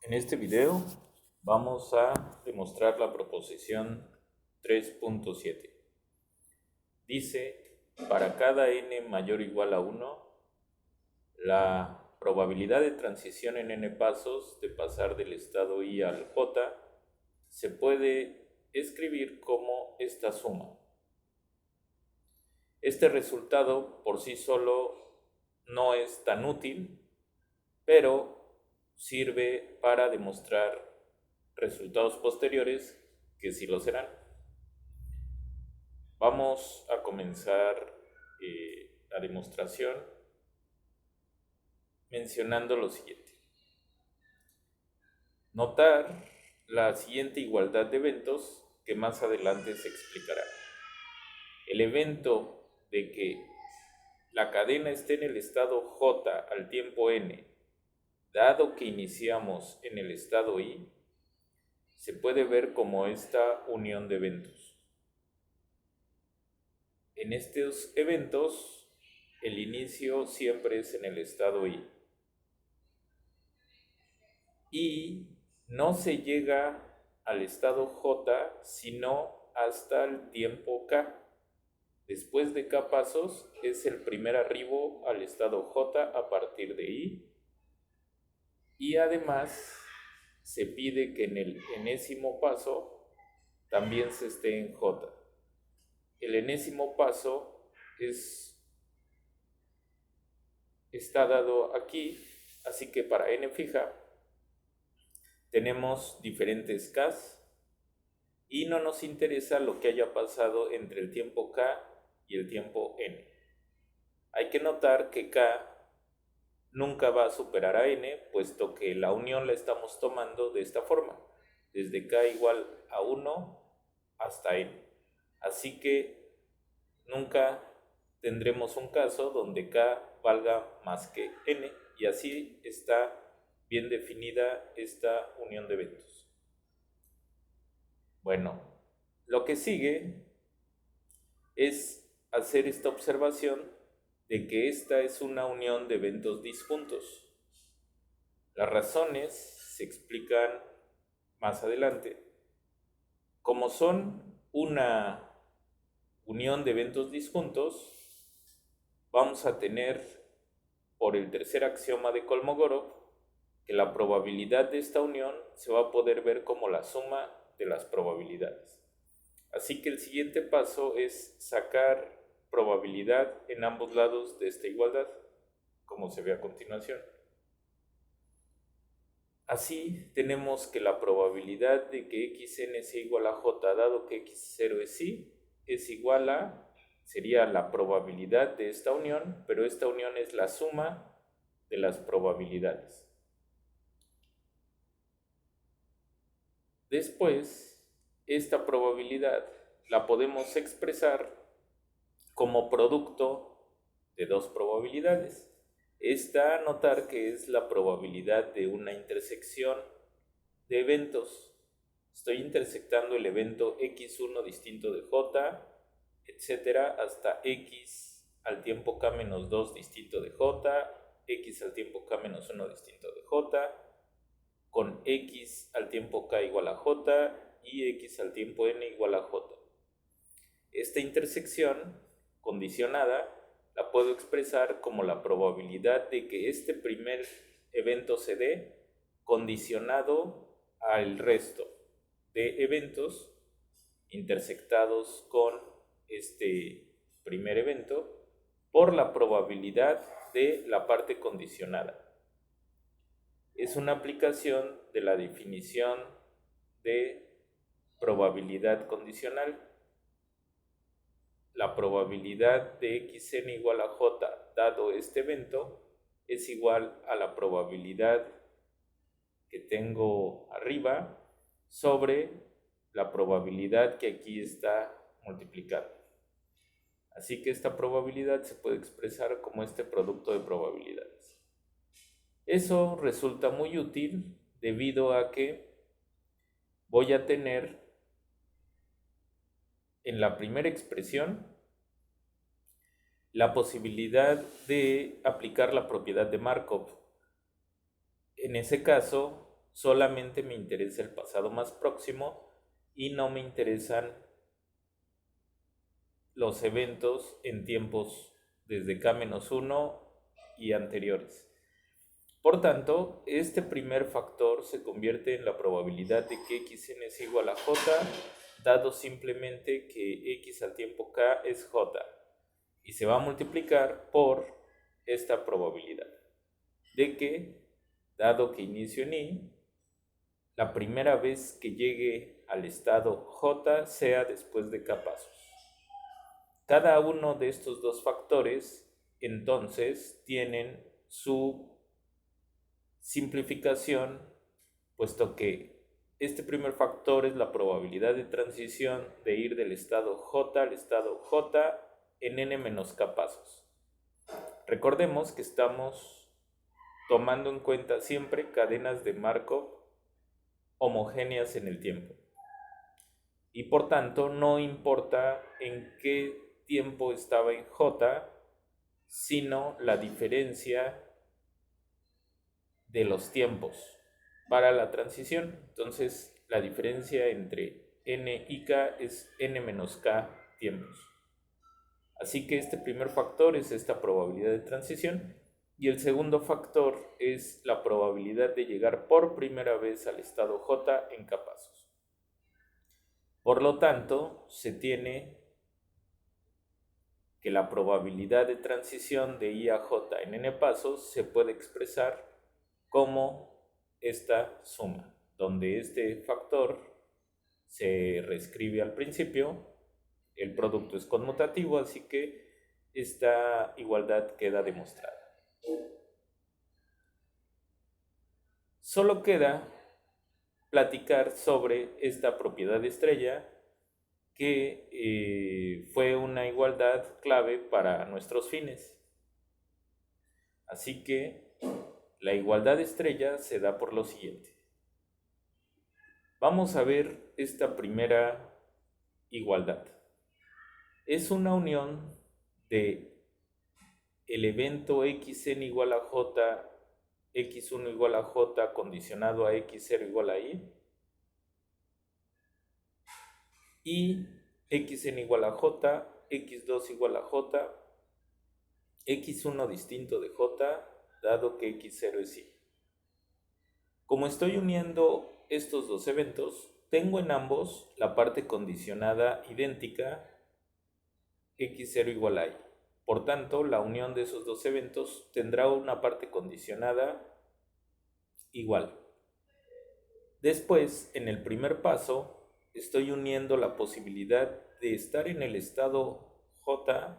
En este video vamos a demostrar la proposición 3.7. Dice, para cada n mayor o igual a 1, la probabilidad de transición en n pasos de pasar del estado I al J se puede escribir como esta suma. Este resultado por sí solo no es tan útil, pero sirve para demostrar resultados posteriores que sí lo serán. Vamos a comenzar la demostración mencionando lo siguiente. Notar la siguiente igualdad de eventos que más adelante se explicará. El evento de que la cadena esté en el estado J al tiempo n, dado que iniciamos en el estado I, se puede ver como esta unión de eventos. En estos eventos, el inicio siempre es en el estado I. Y no se llega al estado J sino hasta el tiempo K. Después de K pasos es el primer arribo al estado J a partir de I. Y además se pide que en el enésimo paso también se esté en J. El enésimo paso está dado aquí, así que para n fija tenemos diferentes Ks y no nos interesa lo que haya pasado entre el tiempo K y el tiempo n. Hay que notar que K nunca va a superar a n, puesto que la unión la estamos tomando de esta forma, desde K igual a 1 hasta n. Así que nunca tendremos un caso donde K valga más que n, y así está bien definida esta unión de eventos. Bueno, lo que sigue es hacer esta observación de que esta es una unión de eventos disjuntos. Las razones se explican más adelante. Como son una unión de eventos disjuntos, vamos a tener, por el tercer axioma de Kolmogorov, que la probabilidad de esta unión se va a poder ver como la suma de las probabilidades. Así que el siguiente paso es sacar probabilidad en ambos lados de esta igualdad, como se ve a continuación. Así tenemos que la probabilidad de que xn sea igual a j, dado que x0 es i, es igual a, sería la probabilidad de esta unión, pero esta unión es la suma de las probabilidades. Después, esta probabilidad la podemos expresar como producto de dos probabilidades. Esta a notar que es la probabilidad de una intersección de eventos. Estoy intersectando el evento x1 distinto de j, etcétera, hasta x al tiempo k menos 2 distinto de j, x al tiempo k menos 1 distinto de j, con x al tiempo k igual a j y x al tiempo n igual a j. Esta intersección condicionada la puedo expresar como la probabilidad de que este primer evento se dé condicionado al resto de eventos intersectados con este primer evento por la probabilidad de la parte condicionada. Es una aplicación de la definición de probabilidad condicional. La probabilidad de xn igual a j dado este evento es igual a la probabilidad que tengo arriba sobre la probabilidad que aquí está multiplicada. Así que esta probabilidad se puede expresar como este producto de probabilidades. Eso resulta muy útil debido a que voy a tener en la primera expresión la posibilidad de aplicar la propiedad de Markov. En ese caso, solamente me interesa el pasado más próximo y no me interesan los eventos en tiempos desde K-1 y anteriores. Por tanto, este primer factor se convierte en la probabilidad de que xn es igual a j, dado simplemente que x al tiempo k es j, y se va a multiplicar por esta probabilidad de que, dado que inicio en i, la primera vez que llegue al estado j sea después de k pasos. Cada uno de estos dos factores entonces tienen su simplificación, puesto que este primer factor es la probabilidad de transición de ir del estado j al estado j en n menos k pasos. Recordemos que estamos tomando en cuenta siempre cadenas de Markov homogéneas en el tiempo. Y por tanto no importa en qué tiempo estaba en j, sino la diferencia de los tiempos para la transición. Entonces la diferencia entre n y k es n menos k tiempos. Así que este primer factor es esta probabilidad de transición y el segundo factor es la probabilidad de llegar por primera vez al estado j en k pasos. Por lo tanto, se tiene que la probabilidad de transición de i a j en n pasos se puede expresar como esta suma, donde este factor se reescribe al principio, el producto es conmutativo, así que esta igualdad queda demostrada. Solo queda platicar sobre esta propiedad estrella que fue una igualdad clave para nuestros fines. Así que la igualdad estrella se da por lo siguiente. Vamos a ver esta primera igualdad. Es una unión de el evento xn igual a j, x1 igual a j condicionado a x0 igual a y xn igual a j, x2 igual a j, x1 distinto de j, dado que x0 es y. Como estoy uniendo estos dos eventos, tengo en ambos la parte condicionada idéntica, x0 igual a y. Por tanto, la unión de esos dos eventos tendrá una parte condicionada igual. Después, en el primer paso, estoy uniendo la posibilidad de estar en el estado j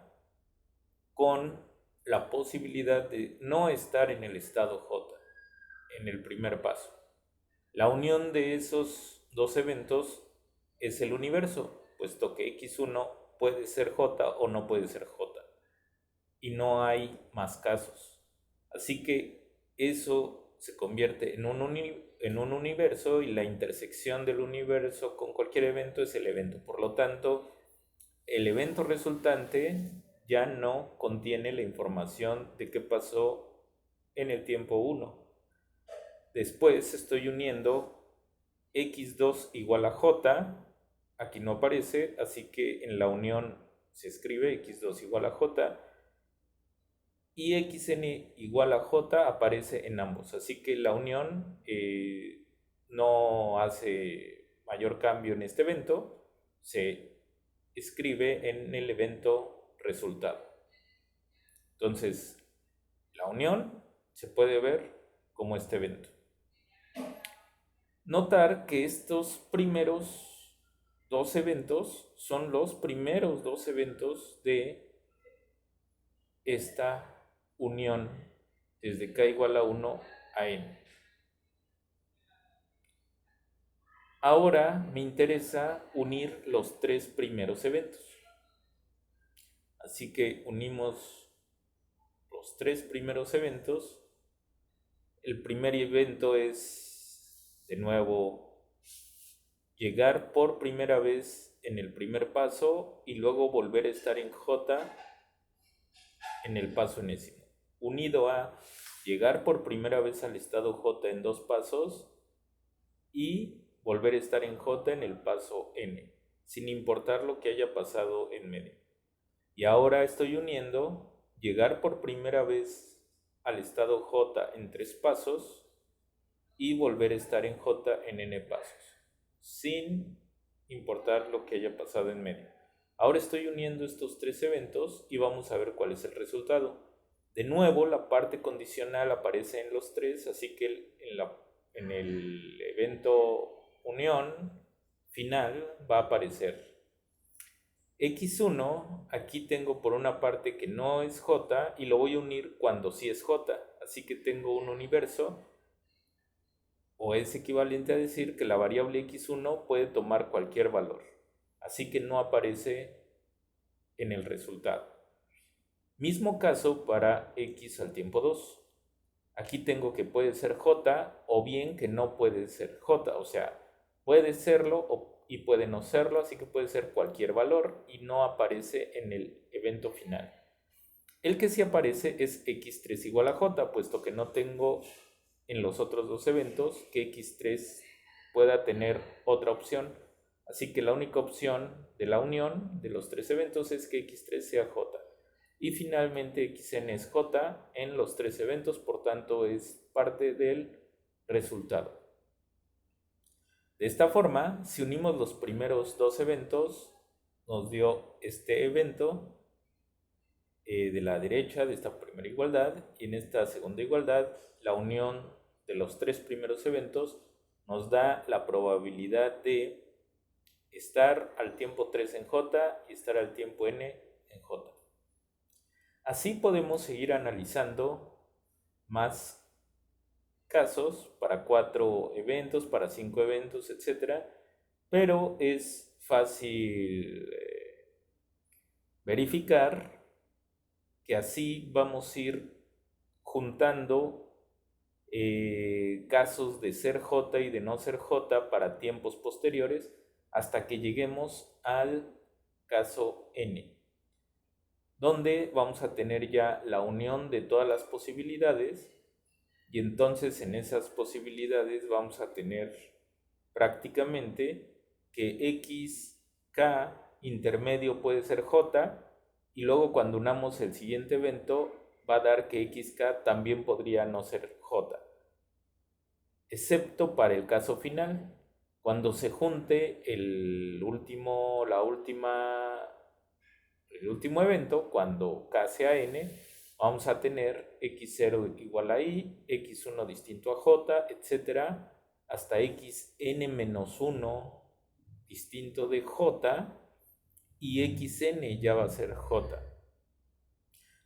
con la posibilidad de no estar en el estado j en el primer paso. La unión de esos dos eventos es el universo, puesto que x1 puede ser j o no puede ser j, y no hay más casos. Así que eso se convierte en un universo, y la intersección del universo con cualquier evento es el evento. Por lo tanto, el evento resultante ya no contiene la información de qué pasó en el tiempo 1. Después estoy uniendo x2 igual a j, aquí no aparece, así que en la unión se escribe x2 igual a j, y xn igual a j aparece en ambos, así que la unión no hace mayor cambio en este evento, se escribe en el evento resultado. Entonces, la unión se puede ver como este evento. Notar que estos primeros dos eventos son los primeros dos eventos de esta unión desde k igual a 1 a n. Ahora me interesa unir los tres primeros eventos. Así que unimos los tres primeros eventos. El primer evento es, de nuevo, llegar por primera vez en el primer paso y luego volver a estar en j en el paso enésimo, unido a llegar por primera vez al estado j en dos pasos y volver a estar en J en el paso N, sin importar lo que haya pasado en medio. Y ahora estoy uniendo llegar por primera vez al estado J en 3 pasos y volver a estar en J en N pasos, sin importar lo que haya pasado en medio. Ahora estoy uniendo estos 3 eventos y vamos a ver cuál es el resultado. De nuevo, la parte condicional aparece en los 3, así que en el evento unión final va a aparecer x1. Aquí tengo por una parte que no es j y lo voy a unir cuando sí es j, así que tengo un universo, o es equivalente a decir que la variable x1 puede tomar cualquier valor, así que no aparece en el resultado. Mismo caso para x al tiempo 2. Aquí tengo que puede ser j o bien que no puede ser j, o sea, puede serlo y puede no serlo, así que puede ser cualquier valor y no aparece en el evento final. El que sí aparece es x3 igual a j, puesto que no tengo en los otros dos eventos que x3 pueda tener otra opción. Así que la única opción de la unión de los 3 eventos es que x3 sea j. Y finalmente xn es j en los 3 eventos, por tanto es parte del resultado. De esta forma, si unimos los primeros 2 eventos, nos dio este evento de la derecha de esta primera igualdad, y en esta segunda igualdad la unión de los 3 primeros eventos nos da la probabilidad de estar al tiempo 3 en j y estar al tiempo n en j. Así podemos seguir analizando más casos para 4 eventos, para 5 eventos, etc. Pero es fácil verificar que así vamos a ir juntando casos de ser J y de no ser J para tiempos posteriores hasta que lleguemos al caso N, donde vamos a tener ya la unión de todas las posibilidades, y entonces en esas posibilidades vamos a tener prácticamente que xk intermedio puede ser j, y luego cuando unamos el siguiente evento va a dar que xk también podría no ser j, excepto para el caso final, cuando se junte el último evento, cuando k sea n, vamos a tener x0 igual a i, x1 distinto a j, etc., hasta xn-1 distinto de j, y xn ya va a ser j.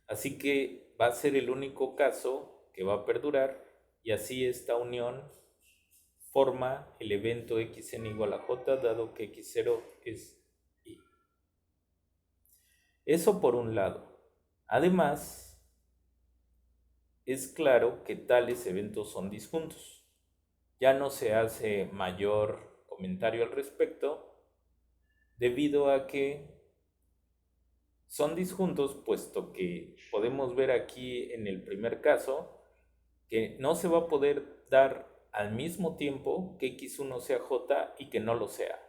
Así que va a ser el único caso que va a perdurar, y así esta unión forma el evento xn igual a j, dado que x0 es i. Eso por un lado. Además, es claro que tales eventos son disjuntos. Ya no se hace mayor comentario al respecto, debido a que son disjuntos, puesto que podemos ver aquí en el primer caso que no se va a poder dar al mismo tiempo que x1 sea j y que no lo sea.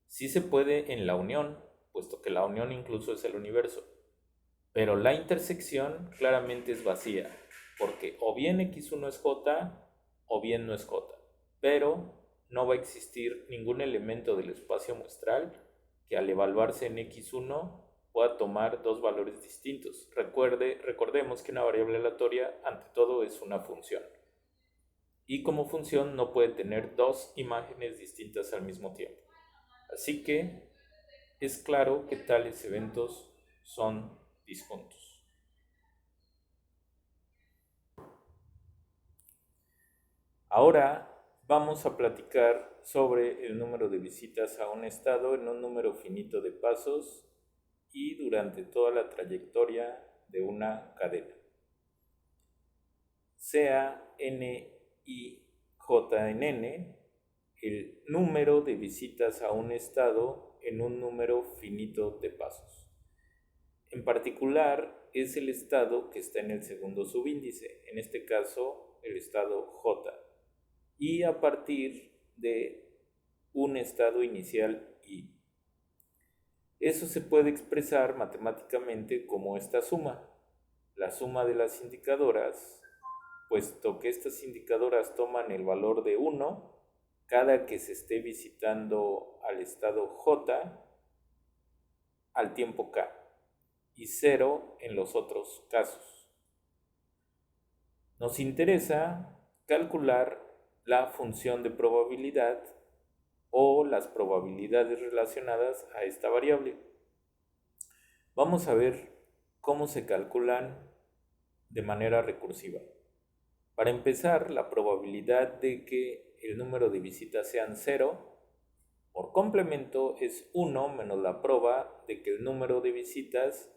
Sí se puede en la unión, puesto que la unión incluso es el universo, pero la intersección claramente es vacía, porque o bien x1 es j o bien no es j, pero no va a existir ningún elemento del espacio muestral que al evaluarse en x1 pueda tomar dos valores distintos. Recordemos que una variable aleatoria ante todo es una función, y como función no puede tener dos imágenes distintas al mismo tiempo. Así que es claro que tales eventos son disjuntos. Ahora vamos a platicar sobre el número de visitas a un estado en un número finito de pasos y durante toda la trayectoria de una cadena, sea n y j en n, el número de visitas a un estado en un número finito de pasos. En particular, es el estado que está en el segundo subíndice, en este caso el estado j, y a partir de un estado inicial I. Eso se puede expresar matemáticamente como esta suma. La suma de las indicadoras, puesto que estas indicadoras toman el valor de 1 cada que se esté visitando al estado J al tiempo K y 0 en los otros casos. Nos interesa calcular la función de probabilidad o las probabilidades relacionadas a esta variable. Vamos a ver cómo se calculan de manera recursiva. Para empezar, la probabilidad de que el número de visitas sean 0 por complemento es 1 menos la proba de que el número de visitas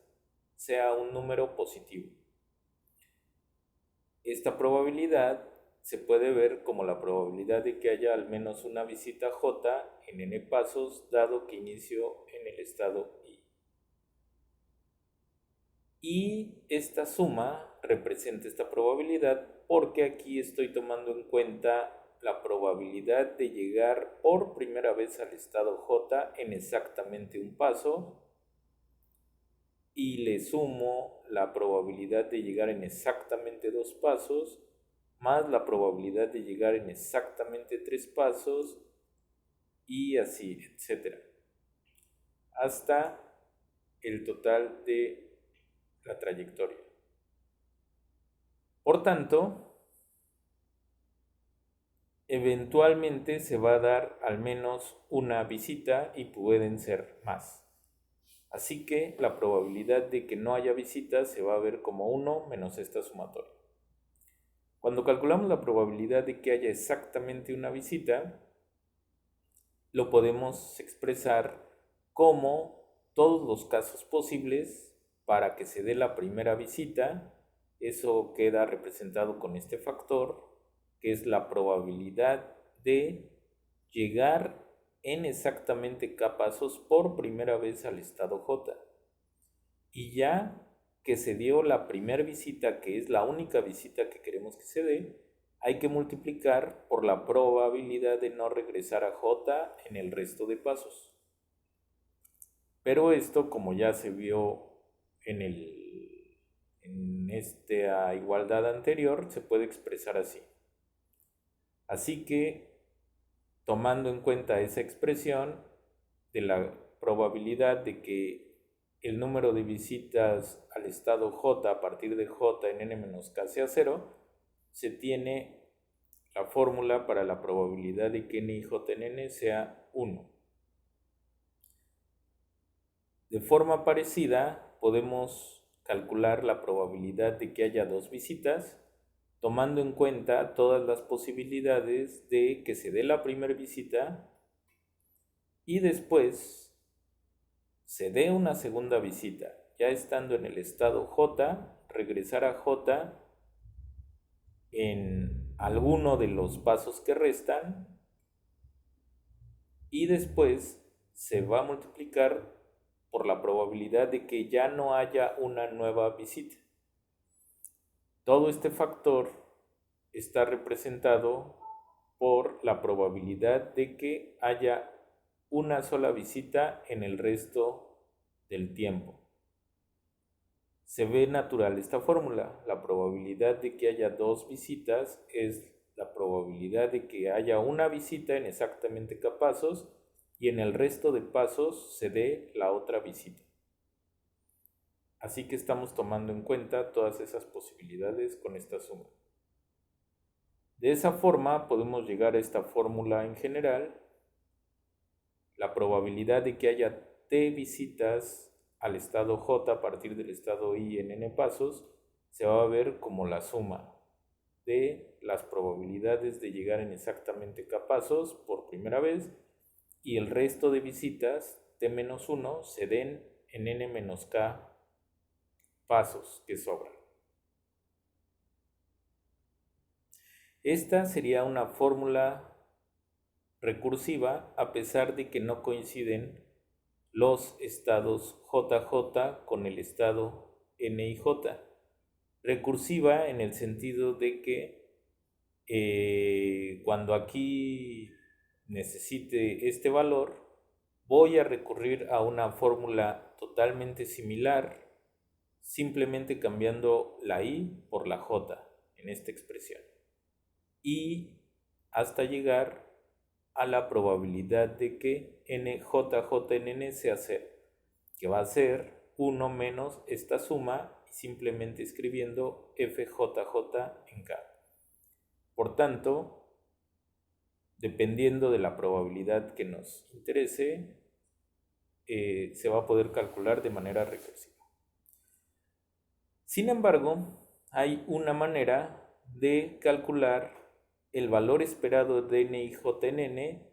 sea un número positivo. Esta probabilidad se puede ver como la probabilidad de que haya al menos una visita J en n pasos dado que inicio en el estado I. Y esta suma representa esta probabilidad porque aquí estoy tomando en cuenta la probabilidad de llegar por primera vez al estado J en exactamente un paso y le sumo la probabilidad de llegar en exactamente 2 pasos más la probabilidad de llegar en exactamente 3 pasos y así, etcétera, hasta el total de la trayectoria. Por tanto, eventualmente se va a dar al menos una visita y pueden ser más. Así que la probabilidad de que no haya visitas se va a ver como 1 menos esta sumatoria. Cuando calculamos la probabilidad de que haya exactamente una visita, lo podemos expresar como todos los casos posibles para que se dé la primera visita. Eso queda representado con este factor, que es la probabilidad de llegar en exactamente K pasos por primera vez al estado J. Y ya que se dio la primera visita, que es la única visita que queremos que se dé, hay que multiplicar por la probabilidad de no regresar a J en el resto de pasos. Pero esto, como ya se vio en esta igualdad anterior, se puede expresar así. Así que, tomando en cuenta esa expresión de la probabilidad de que el número de visitas al estado J a partir de J en n-k sea 0, se tiene la fórmula para la probabilidad de que n y j en n sea 1. De forma parecida, podemos calcular la probabilidad de que haya 2 visitas, tomando en cuenta todas las posibilidades de que se dé la primera visita y después se dé una segunda visita. Ya estando en el estado J, regresar a J en alguno de los pasos que restan y después se va a multiplicar por la probabilidad de que ya no haya una nueva visita. Todo este factor está representado por la probabilidad de que haya una sola visita en el resto del tiempo. Se ve natural esta fórmula. La probabilidad de que haya 2 visitas es la probabilidad de que haya una visita en exactamente K pasos y en el resto de pasos se dé la otra visita. Así que estamos tomando en cuenta todas esas posibilidades con esta suma. De esa forma podemos llegar a esta fórmula en general. La probabilidad de que haya t visitas al estado J a partir del estado I en n pasos se va a ver como la suma de las probabilidades de llegar en exactamente K pasos por primera vez y el resto de visitas t-1 se den en n-k pasos que sobran. Esta sería una fórmula recursiva a pesar de que no coinciden los estados JJ con el estado NIJ. Recursiva en el sentido de que cuando aquí necesite este valor, voy a recurrir a una fórmula totalmente similar, simplemente cambiando la i por la j en esta expresión. Y hasta llegar a la probabilidad de que njjnn sea 0, que va a ser 1 menos esta suma y simplemente escribiendo fjj en k. Por tanto, dependiendo de la probabilidad que nos interese, se va a poder calcular de manera recursiva. Sin embargo, hay una manera de calcular el valor esperado de NIJNN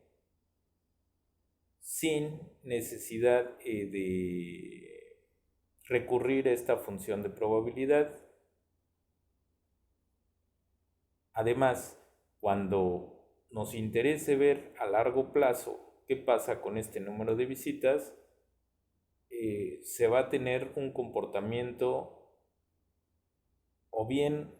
sin necesidad de recurrir a esta función de probabilidad. Además, cuando nos interese ver a largo plazo qué pasa con este número de visitas, se va a tener un comportamiento o bien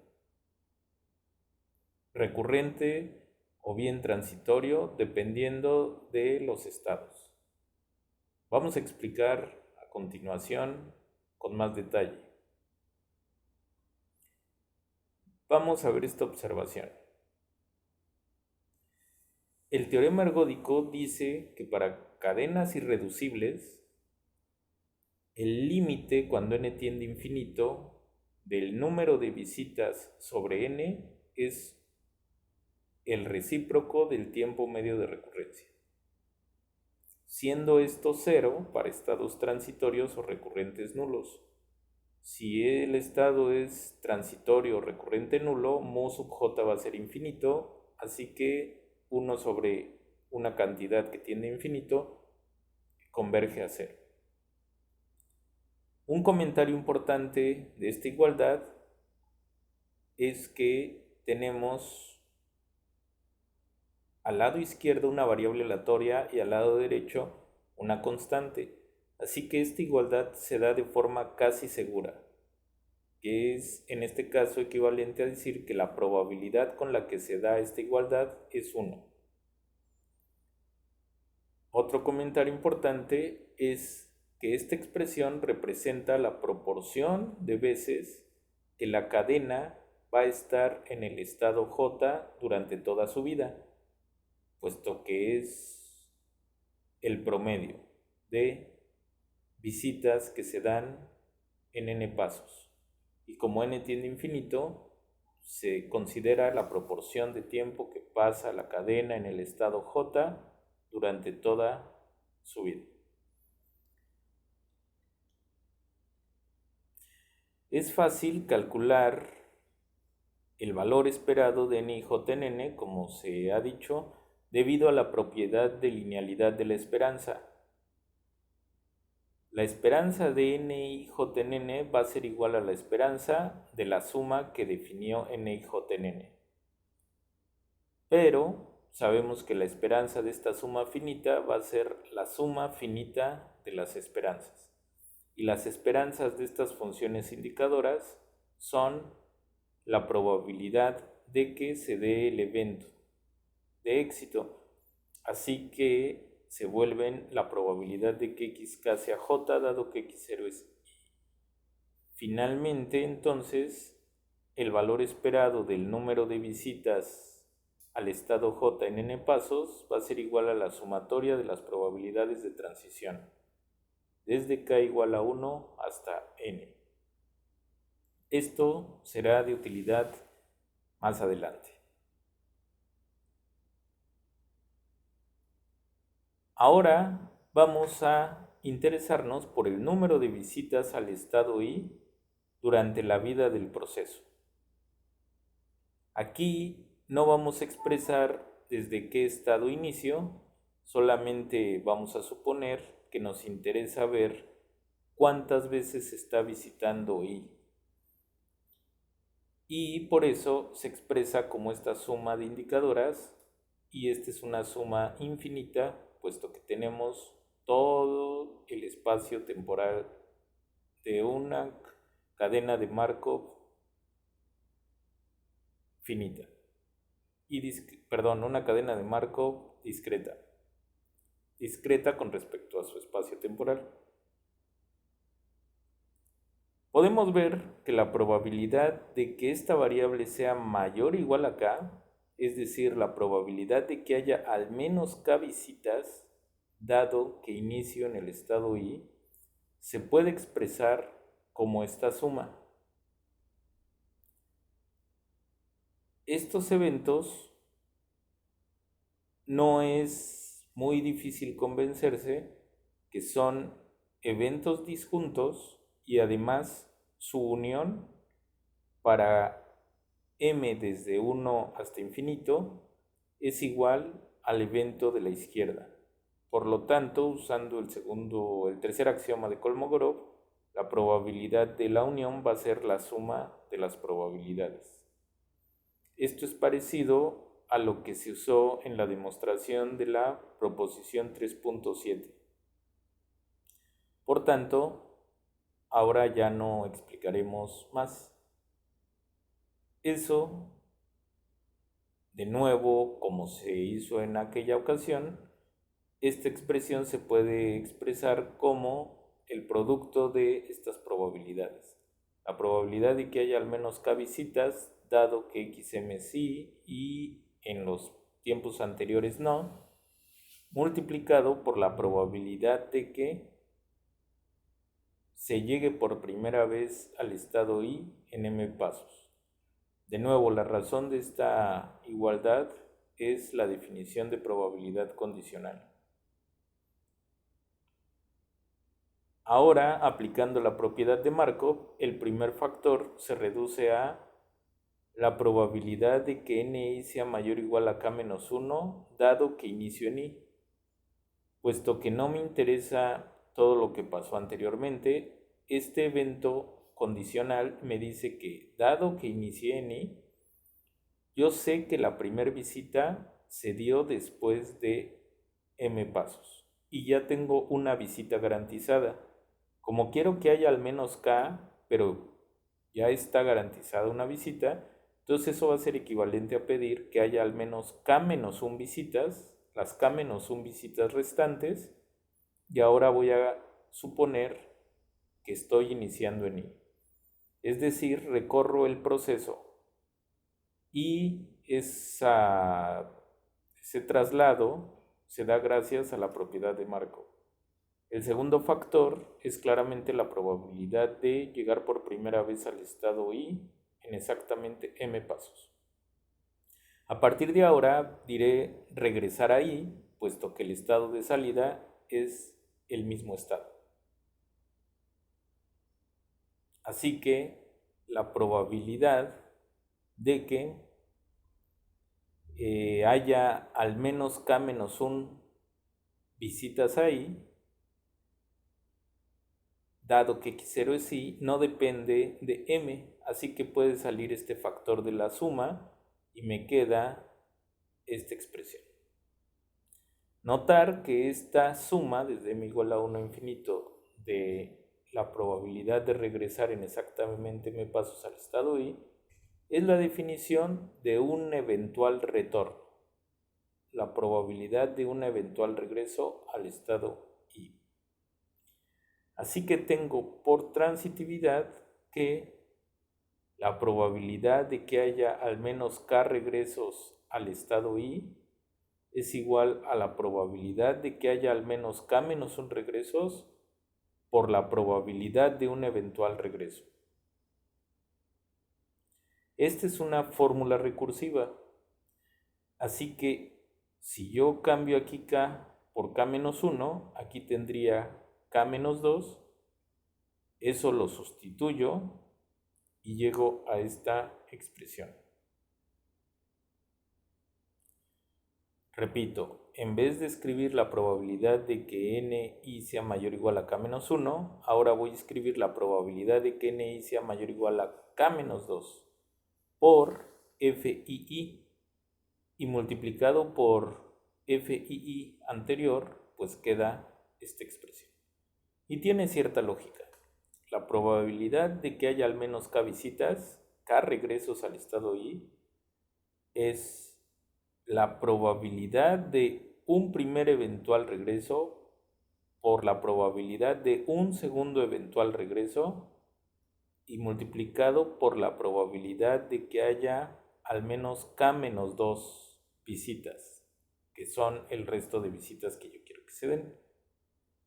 recurrente o bien transitorio, dependiendo de los estados. Vamos a explicar a continuación con más detalle. Vamos a ver esta observación. El teorema ergódico dice que para cadenas irreducibles, el límite cuando n tiende a infinito del número de visitas sobre n es el recíproco del tiempo medio de recurrencia, siendo esto 0 para estados transitorios o recurrentes nulos. Si el estado es transitorio o recurrente nulo, mu sub j va a ser infinito, así que 1 sobre una cantidad que tiende a infinito converge a 0. Un comentario importante de esta igualdad es que tenemos al lado izquierdo una variable aleatoria y al lado derecho una constante. Así que esta igualdad se da de forma casi segura, que es en este caso equivalente a decir que la probabilidad con la que se da esta igualdad es 1. Otro comentario importante es que esta expresión representa la proporción de veces que la cadena va a estar en el estado J durante toda su vida, puesto que es el promedio de visitas que se dan en n pasos. Y como n tiende a infinito, se considera la proporción de tiempo que pasa la cadena en el estado J durante toda su vida. Es fácil calcular el valor esperado de NIJNN, como se ha dicho, debido a la propiedad de linealidad de la esperanza. La esperanza de NIJNN va a ser igual a la esperanza de la suma que definió NIJNN. Pero sabemos que la esperanza de esta suma finita va a ser la suma finita de las esperanzas. Y las esperanzas de estas funciones indicadoras son la probabilidad de que se dé el evento de éxito. Así que se vuelven la probabilidad de que xk sea j dado que x0 es y. Finalmente, entonces, el valor esperado del número de visitas al estado j en n pasos va a ser igual a la sumatoria de las probabilidades de transición, desde k igual a 1 hasta n. Esto será de utilidad más adelante. Ahora vamos a interesarnos por el número de visitas al estado I durante la vida del proceso. Aquí no vamos a expresar desde qué estado inicio, solamente vamos a suponer que nos interesa ver cuántas veces se está visitando I. Y por eso se expresa como esta suma de indicadoras, y esta es una suma infinita, puesto que tenemos todo el espacio temporal de una cadena de Markov finita. una cadena de Markov discreta con respecto a su espacio temporal. Podemos ver que la probabilidad de que esta variable sea mayor o igual a k, es decir, la probabilidad de que haya al menos k visitas, dado que inicio en el estado i, se puede expresar como esta suma. Estos eventos no es muy difícil convencerse que son eventos disjuntos y además su unión para m desde 1 hasta infinito es igual al evento de la izquierda. Por lo tanto, usando el tercer axioma de Kolmogorov, la probabilidad de la unión va a ser la suma de las probabilidades. Esto es parecido a lo que se usó en la demostración de la proposición 3.7. Por tanto, ahora ya no explicaremos más. Eso, de nuevo, como se hizo en aquella ocasión, esta expresión se puede expresar como el producto de estas probabilidades. La probabilidad de que haya al menos k visitas, dado que xm sí y en los tiempos anteriores no, multiplicado por la probabilidad de que se llegue por primera vez al estado i en m pasos. De nuevo, la razón de esta igualdad es la definición de probabilidad condicional. Ahora, aplicando la propiedad de Markov, el primer factor se reduce a la probabilidad de que ni sea mayor o igual a k-1, dado que inicio en i. Puesto que no me interesa todo lo que pasó anteriormente, este evento condicional me dice que, dado que inicié en i, yo sé que la primera visita se dio después de m pasos y ya tengo una visita garantizada. Como quiero que haya al menos k, pero ya está garantizada una visita, entonces eso va a ser equivalente a pedir que haya al menos k-1 visitas, las k-1 visitas restantes, y ahora voy a suponer que estoy iniciando en i. Es decir, recorro el proceso y ese traslado se da gracias a la propiedad de Markov. El segundo factor es claramente la probabilidad de llegar por primera vez al estado i en exactamente m pasos. A partir de ahora diré regresar a i, puesto que el estado de salida es el mismo estado. Así que la probabilidad de que haya al menos k-1 visitas ahí, dado que x0 es i, no depende de m, así que puede salir este factor de la suma y me queda esta expresión. Notar que esta suma desde m igual a 1 a infinito de la probabilidad de regresar en exactamente m pasos al estado i es la definición de un eventual retorno, la probabilidad de un eventual regreso al estado i. Así que tengo por transitividad que la probabilidad de que haya al menos k regresos al estado i es igual a la probabilidad de que haya al menos k-1 regresos por la probabilidad de un eventual regreso. Esta es una fórmula recursiva, así que si yo cambio aquí k por k-1, aquí tendría k-2, eso lo sustituyo y llego a esta expresión. Repito, en vez de escribir la probabilidad de que ni sea mayor o igual a k-1, ahora voy a escribir la probabilidad de que ni sea mayor o igual a k-2 por FII y multiplicado por FII anterior, pues queda esta expresión. Y tiene cierta lógica. La probabilidad de que haya al menos k visitas, k regresos al estado i, es la probabilidad de un primer eventual regreso por la probabilidad de un segundo eventual regreso y multiplicado por la probabilidad de que haya al menos k-2 visitas, que son el resto de visitas que yo quiero que se den.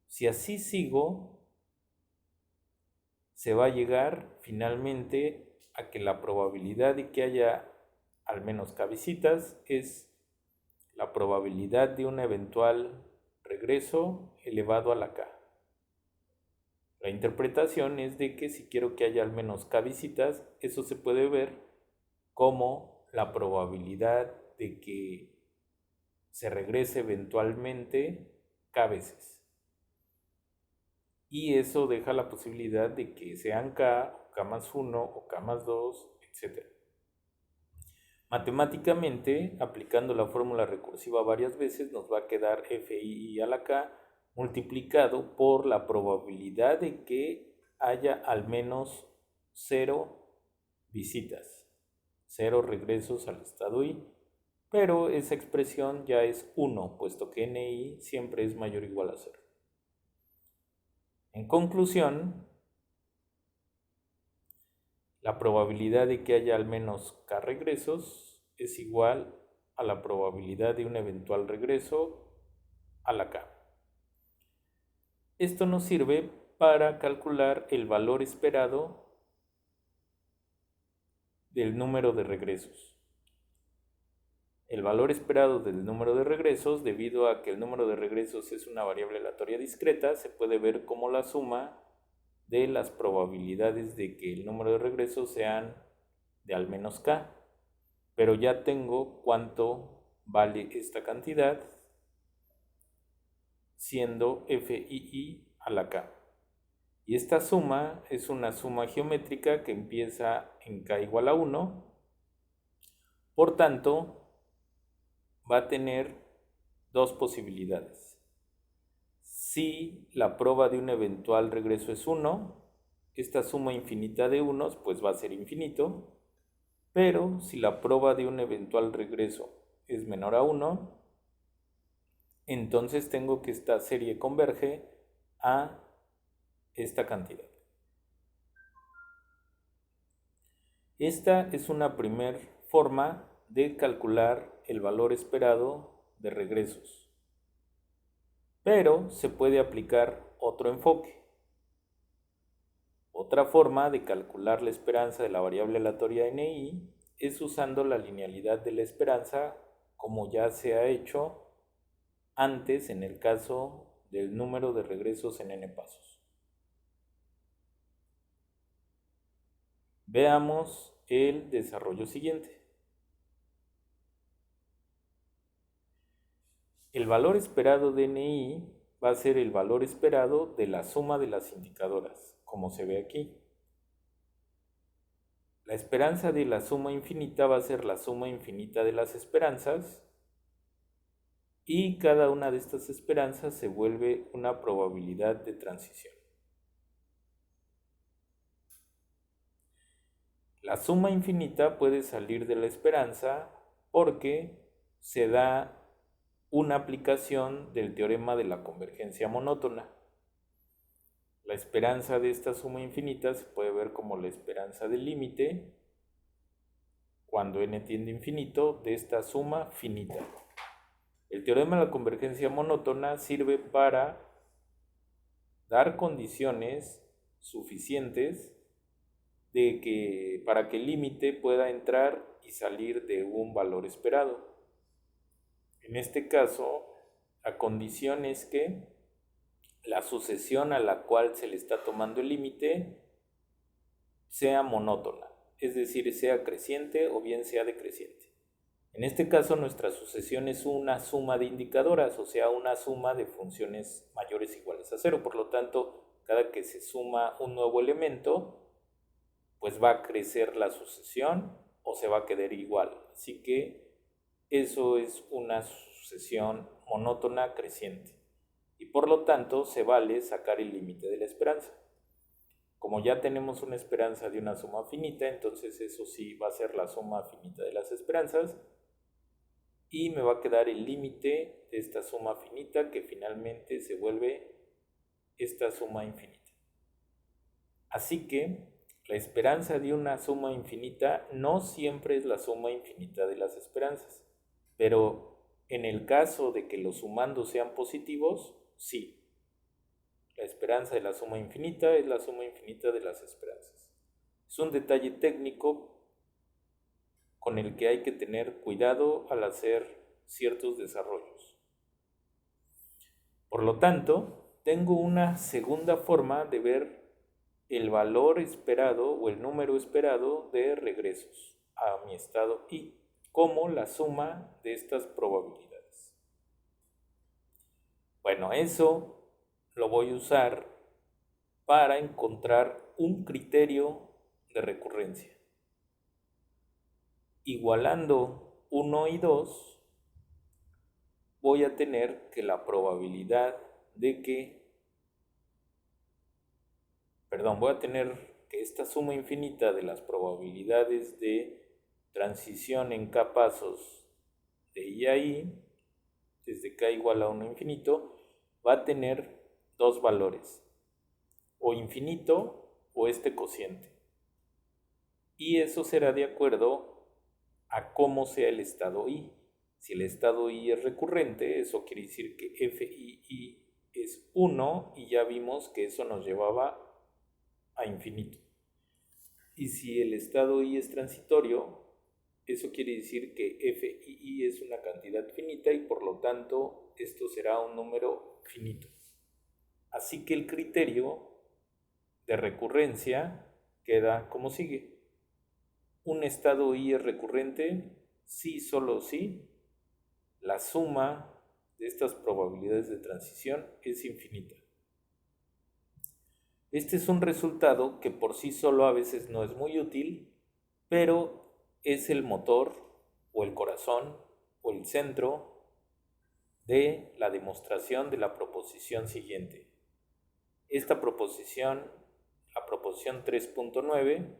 Si así sigo, se va a llegar finalmente a que la probabilidad de que haya al menos k visitas es la probabilidad de un eventual regreso elevado a la k. La interpretación es de que si quiero que haya al menos k visitas, eso se puede ver como la probabilidad de que se regrese eventualmente k veces. Y eso deja la posibilidad de que sean k, o k+1, o k+2, etc. Matemáticamente, aplicando la fórmula recursiva varias veces, nos va a quedar FI a la k multiplicado por la probabilidad de que haya al menos 0 visitas, 0 regresos al estado I, pero esa expresión ya es 1, puesto que NI siempre es mayor o igual a 0. En conclusión, la probabilidad de que haya al menos k regresos es igual a la probabilidad de un eventual regreso a la k. Esto nos sirve para calcular el valor esperado del número de regresos. El valor esperado del número de regresos, debido a que el número de regresos es una variable aleatoria discreta, se puede ver como la suma de las probabilidades de que el número de regresos sean de al menos k. Pero ya tengo cuánto vale esta cantidad, siendo FII a la k. Y esta suma es una suma geométrica que empieza en k igual a 1. Por tanto, va a tener dos posibilidades. Si la proba de un eventual regreso es 1, esta suma infinita de unos pues va a ser infinito. Pero si la proba de un eventual regreso es menor a 1, entonces tengo que esta serie converge a esta cantidad. Esta es una primera forma de calcular el valor esperado de regresos. Pero se puede aplicar otro enfoque. Otra forma de calcular la esperanza de la variable aleatoria NI es usando la linealidad de la esperanza, como ya se ha hecho antes en el caso del número de regresos en n pasos. Veamos el desarrollo siguiente. El valor esperado de NI va a ser el valor esperado de la suma de las indicadoras, como se ve aquí. La esperanza de la suma infinita va a ser la suma infinita de las esperanzas, y cada una de estas esperanzas se vuelve una probabilidad de transición. La suma infinita puede salir de la esperanza porque se da una aplicación del teorema de la convergencia monótona. La esperanza de esta suma infinita se puede ver como la esperanza del límite, cuando n tiende a infinito, de esta suma finita. El teorema de la convergencia monótona sirve para dar condiciones suficientes para que el límite pueda entrar y salir de un valor esperado. En este caso, la condición es que la sucesión a la cual se le está tomando el límite sea monótona, es decir, sea creciente o bien sea decreciente. En este caso, nuestra sucesión es una suma de indicadoras, o sea, una suma de funciones mayores o iguales a 0. Por lo tanto, cada que se suma un nuevo elemento, pues va a crecer la sucesión o se va a quedar igual. Así que eso es una sucesión monótona creciente. Y por lo tanto, se vale sacar el límite de la esperanza. Como ya tenemos una esperanza de una suma finita, entonces eso sí va a ser la suma finita de las esperanzas. y me va a quedar el límite de esta suma finita que finalmente se vuelve esta suma infinita. Así que la esperanza de una suma infinita no siempre es la suma infinita de las esperanzas, pero en el caso de que los sumandos sean positivos, sí. La esperanza de la suma infinita es la suma infinita de las esperanzas. Es un detalle técnico con el que hay que tener cuidado al hacer ciertos desarrollos. Por lo tanto, tengo una segunda forma de ver el valor esperado o el número esperado de regresos a mi estado I, como la suma de estas probabilidades. Bueno, eso lo voy a usar para encontrar un criterio de recurrencia. Igualando 1 y 2, voy a tener que la probabilidad de que voy a tener que esta suma infinita de las probabilidades de transición en K pasos de I a I, desde K igual a 1 infinito, va a tener dos valores, o infinito o este cociente. Y eso será de acuerdo a cómo sea el estado I. Si el estado I es recurrente, eso quiere decir que FII es 1 y ya vimos que eso nos llevaba a infinito. Y si el estado I es transitorio, eso quiere decir que FII es una cantidad finita y por lo tanto esto será un número finito. Así que el criterio de recurrencia queda como sigue. Un estado I es recurrente si solo si la suma de estas probabilidades de transición es infinita. Este es un resultado que por sí solo a veces no es muy útil, pero es el motor o el corazón o el centro de la demostración de la proposición siguiente. Esta proposición, la proposición 3.9,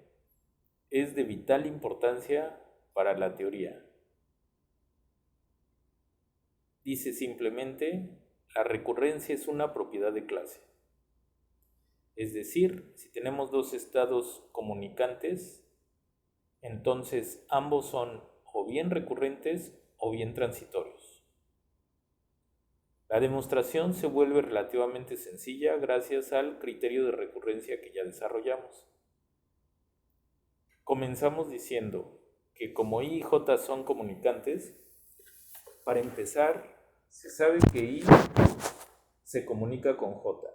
es de vital importancia para la teoría. Dice simplemente, la recurrencia es una propiedad de clase. Es decir, si tenemos dos estados comunicantes, entonces ambos son o bien recurrentes o bien transitorios. La demostración se vuelve relativamente sencilla gracias al criterio de recurrencia que ya desarrollamos. Comenzamos diciendo que como I y J son comunicantes, para empezar, se sabe que I se comunica con J.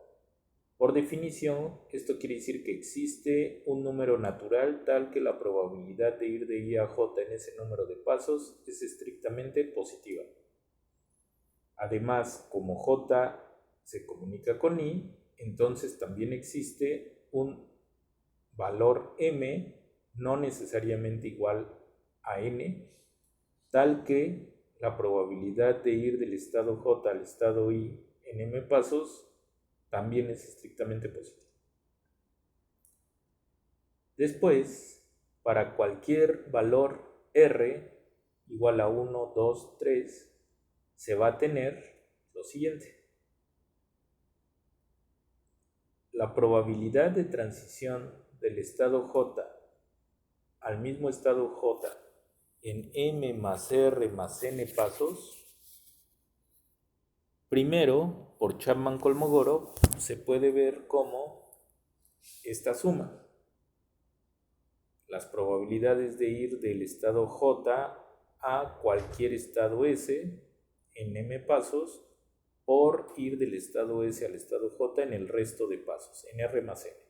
Por definición, esto quiere decir que existe un número natural tal que la probabilidad de ir de I a J en ese número de pasos es estrictamente positiva. Además, como J se comunica con I, entonces también existe un valor M no necesariamente igual a N, tal que la probabilidad de ir del estado J al estado I en M pasos también es estrictamente positiva. Después, para cualquier valor R igual a 1, 2, 3, se va a tener lo siguiente. La probabilidad de transición del estado J al mismo estado J en M más R más N pasos, primero, por Chapman-Kolmogorov, se puede ver como esta suma. Las probabilidades de ir del estado J a cualquier estado S en M pasos por ir del estado S al estado J en el resto de pasos, en R más N.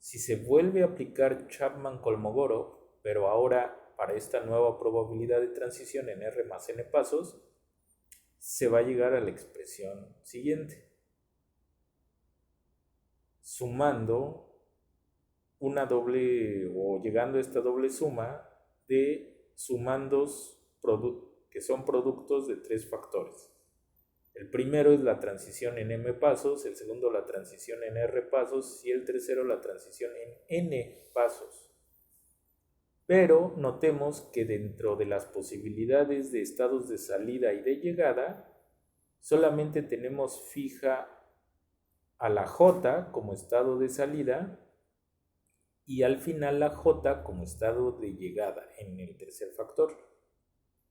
Si se vuelve a aplicar Chapman-Kolmogorov, pero ahora para esta nueva probabilidad de transición en R más N pasos, se va a llegar a la expresión siguiente. Sumando una doble o llegando a esta doble suma de sumandos que son productos de tres factores. El primero es la transición en M pasos, el segundo la transición en R pasos y el tercero la transición en N pasos. Pero notemos que dentro de las posibilidades de estados de salida y de llegada, solamente tenemos fija a la J como estado de salida y al final la J como estado de llegada en el tercer factor.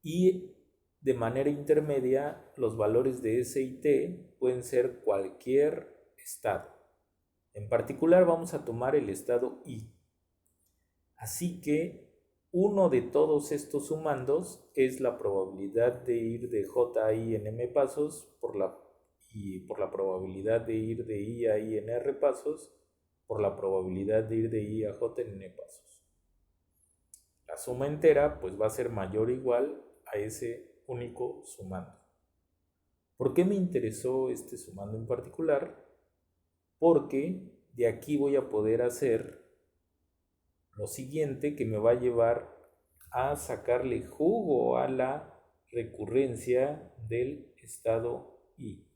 Y de manera intermedia, los valores de S y T pueden ser cualquier estado. En particular vamos a tomar el estado I. Así que uno de todos estos sumandos es la probabilidad de ir de J a I en M pasos por la probabilidad de ir de I a I en R pasos por la probabilidad de ir de I a J en N pasos. La suma entera pues va a ser mayor o igual a ese único sumando. ¿Por qué me interesó este sumando en particular? Porque de aquí voy a poder hacer lo siguiente que me va a llevar a sacarle jugo a la recurrencia del estado I.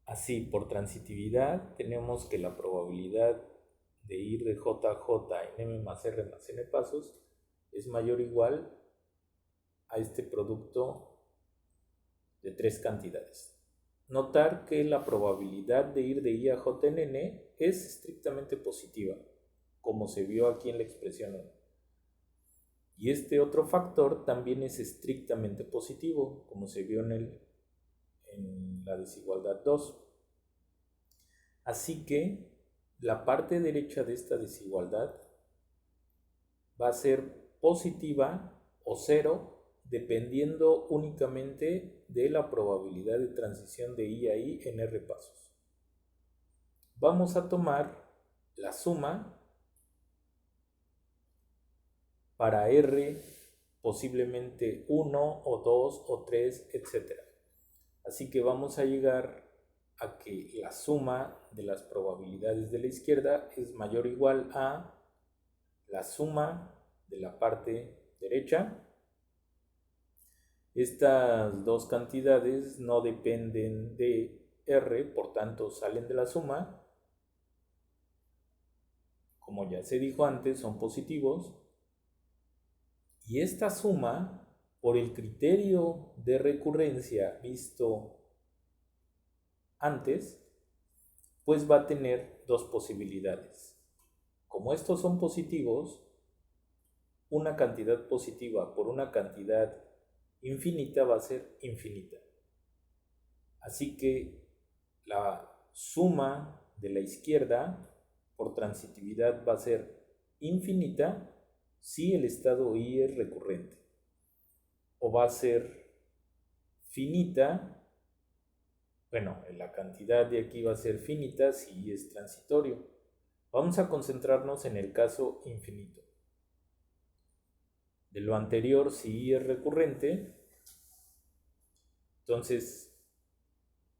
Así, por transitividad, tenemos que la probabilidad de ir de J a J en M más R más N pasos es mayor o igual a este producto de tres cantidades. Notar que la probabilidad de ir de I a J en N es estrictamente positiva, como se vio aquí en la expresión 1. Y este otro factor también es estrictamente positivo, como se vio en la desigualdad 2. Así que la parte derecha de esta desigualdad va a ser positiva o cero dependiendo únicamente de la probabilidad de transición de I a I en R pasos. Vamos a tomar la suma para R posiblemente 1 o 2 o 3, etc. Así que vamos a llegar a que la suma de las probabilidades de la izquierda es mayor o igual a la suma de la parte derecha. Estas dos cantidades no dependen de R, por tanto salen de la suma. Como ya se dijo antes, son positivos. Y esta suma, por el criterio de recurrencia visto antes, pues va a tener dos posibilidades. Como estos son positivos, una cantidad positiva por una cantidad infinita va a ser infinita. Así que la suma de la izquierda por transitividad va a ser infinita si el estado I es recurrente. O va a ser finita, bueno, la cantidad de aquí va a ser finita si I es transitorio. Vamos a concentrarnos en el caso infinito. De lo anterior, si I es recurrente, entonces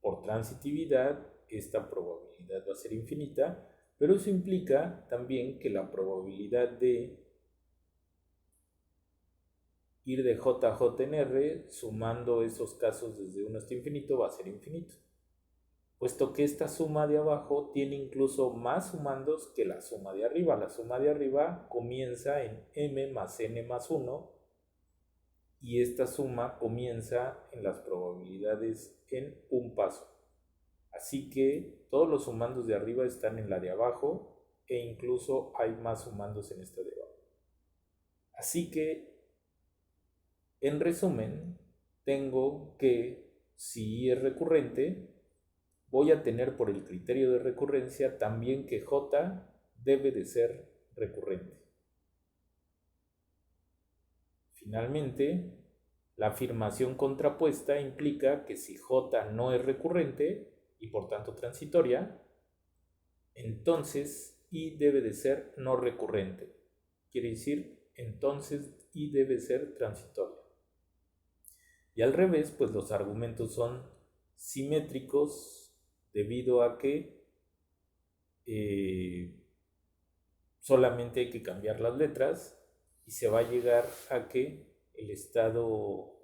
por transitividad esta probabilidad va a ser infinita, pero eso implica también que la probabilidad de ir de J a J en R, sumando esos casos desde 1 hasta infinito, va a ser infinito, puesto que esta suma de abajo tiene incluso más sumandos que la suma de arriba. La suma de arriba comienza en M más N más 1 y esta suma comienza en las probabilidades en un paso. Así que todos los sumandos de arriba están en la de abajo e incluso hay más sumandos en esta de abajo. Así que, en resumen, tengo que si I es recurrente, voy a tener por el criterio de recurrencia también que J debe de ser recurrente. Finalmente, la afirmación contrapuesta implica que si J no es recurrente y por tanto transitoria, entonces I debe de ser no recurrente. Quiere decir, entonces I debe ser transitoria. Y al revés, pues los argumentos son simétricos debido a que solamente hay que cambiar las letras y se va a llegar a que el estado